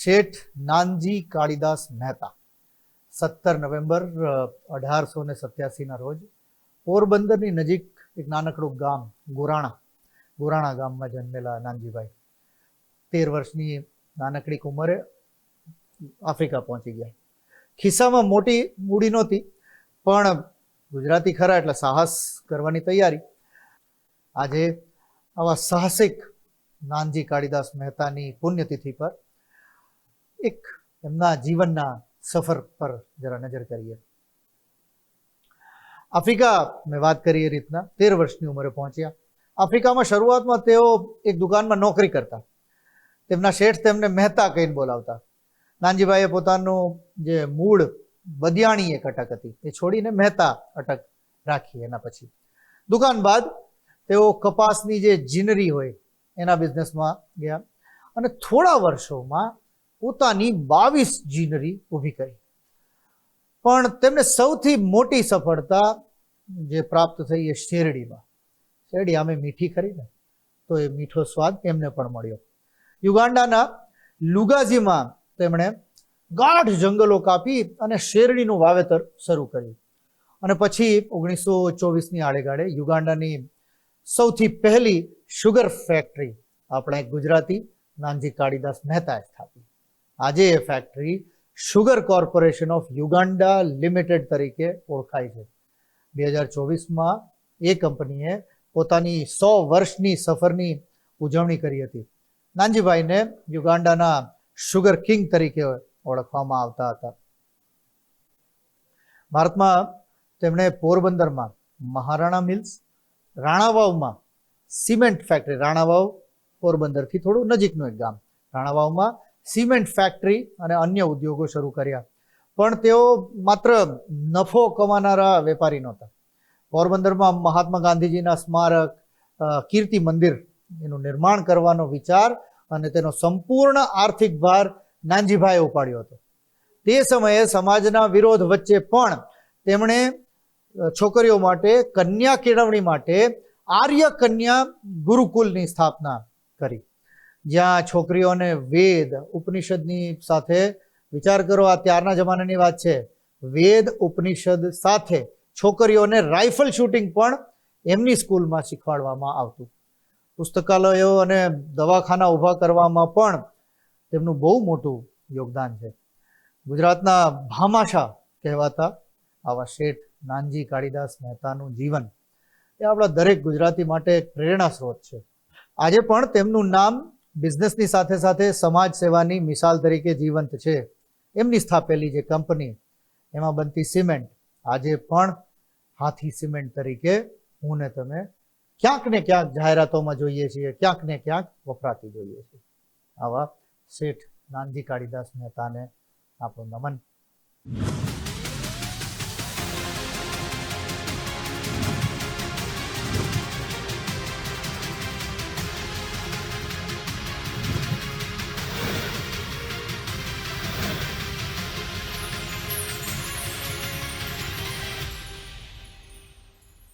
શેઠ Nanji Kalidas Mehta 17 November 1887 રોજ પોરબંદરની નજીક એક નાનકડું ગામ ગોરાણા ગામમાં જન્મેલા નાનજીભાઈ 13 વર્ષની નાનકડી ઉંમરે આફ્રિકા પહોંચી ગયા. ખિસ્સામાં મોટી મૂડી નહોતી, પણ ગુજરાતી ખરા એટલે સાહસ કરવાની તૈયારી. આજે આવા સાહસિક નાનજી કાળીદાસ મહેતાની પુણ્યતિથિ પર એક એમના જીવનના સફર પર જરા નજર કરીએ. આફ્રિકા મેં વાત કરી એ રીતના 13 વર્ષની ઉંમરે પહોંચ્યા. આફ્રિકામાં શરૂઆતમાં તેઓ એક દુકાનમાં નોકરી કરતા. તેમના શેઠ તેમને મહેતા કહીને બોલાવતા. નાનજીભાઈએ પોતાનું જે મૂળ બદિયાણી એક અટક હતી એ છોડીને મહેતા અટક રાખી. એના પછી દુકાન બાદ તેઓ કપાસની જે જીનરી હોય એના બિઝનેસમાં ગયા અને થોડા વર્ષોમાં પોતાની 22 જીનરી ઊભી કરી. પણ તેમને સૌથી મોટી સફળતા જે પ્રાપ્ત થઈ એ શેરડીમાં. શેરડી આમે મીઠી ખરી ને, તો એ મીઠો સ્વાદ એમને પણ મળ્યો. યુગાન્ડાના લુગાઝીમાં તેમણે ગાઢ જંગલો કાપી અને શેરડીનું વાવેતર શરૂ કર્યું. અને પછી 1924ની આડેગાળે યુગાન્ડાની સૌથી પહેલી શુગર ફેક્ટરી આપણા એક ગુજરાતી નાનજી કાળીદાસ મહેતાએ સ્થાપી. આજે એ factory sugar corporation of Uganda limited તરીકે ઓળખાય છે. 2024માં એ કંપનીએ પોતાની 100 વર્ષની સફરની ઉજવણી કરી હતી. નાનજીભાઈને યુગાન્ડાના શુગર કિંગ તરીકે ઓળખવામાં આવતા હતા. ભારતમાં તેમણે પોરબંદરમાં મહારાણા મિલ્સ, રાણાવાવમાં સિમેન્ટ ફેક્ટરી, રાણાવાવ પોરબંદરથી થોડું નજીકનું એક ગામ, રાણાવાવમાં સિમેન્ટ ફેક્ટરી અને અન્ય ઉદ્યોગો શરૂ કર્યા. પણ તેઓ માત્ર નફો કમાનારા વેપારી નહોતા. પોરબંદરમાં મહાત્મા ગાંધીજીના સ્મારક, કીર્તિ મંદિર એનું નિર્માણ કરવાનો વિચાર અને તેનો સંપૂર્ણ આર્થિક ભાર નાનજીભાઈએ ઉપાડ્યો હતો. તે સમયે સમાજના વિરોધ વચ્ચે પણ તેમણે છોકરીઓ માટે કન્યા કેળવણી માટે આર્ય કન્યા ગુરુકુલની સ્થાપના કરી, જ્યાં છોકરીઓને વેદ ઉપનિષદની સાથે, વિચાર કરો આ ત્યારના જમાનાની વાત છે, વેદ ઉપનિષદ સાથે છોકરીઓને રાઇફલ શૂટિંગ પણ એમની સ્કૂલમાં શીખવાડવામાં આવતું. પુસ્તકાલયો અને દવાખાના ઊભા કરવામાં પણ તેમનું બહુ મોટું યોગદાન છે. ગુજરાતના ભામાશાહ કહેવાતા આવા શેઠ નાનજી કાળીદાસ મહેતાનું જીવન એ આપણા દરેક ગુજરાતી માટે એક પ્રેરણા સ્ત્રોત છે. આજે પણ તેમનું નામ બિઝનેસની સાથે સાથે સમાજ સેવાની મિસાલ તરીકે જીવંત છે. એમની સ્થાપેલી જે કંપની એમાં બનતી સિમેન્ટ આજે પણ હાથી સિમેન્ટ તરીકે હું ને તમે ક્યાંક ને ક્યાંક જાહેરાતોમાં જોઈએ છીએ, ક્યાંક ને ક્યાંક વપરાતી જોઈએ છીએ. આવા શેઠ નાનજી કાળીદાસ મહેતાને આપણું નમન.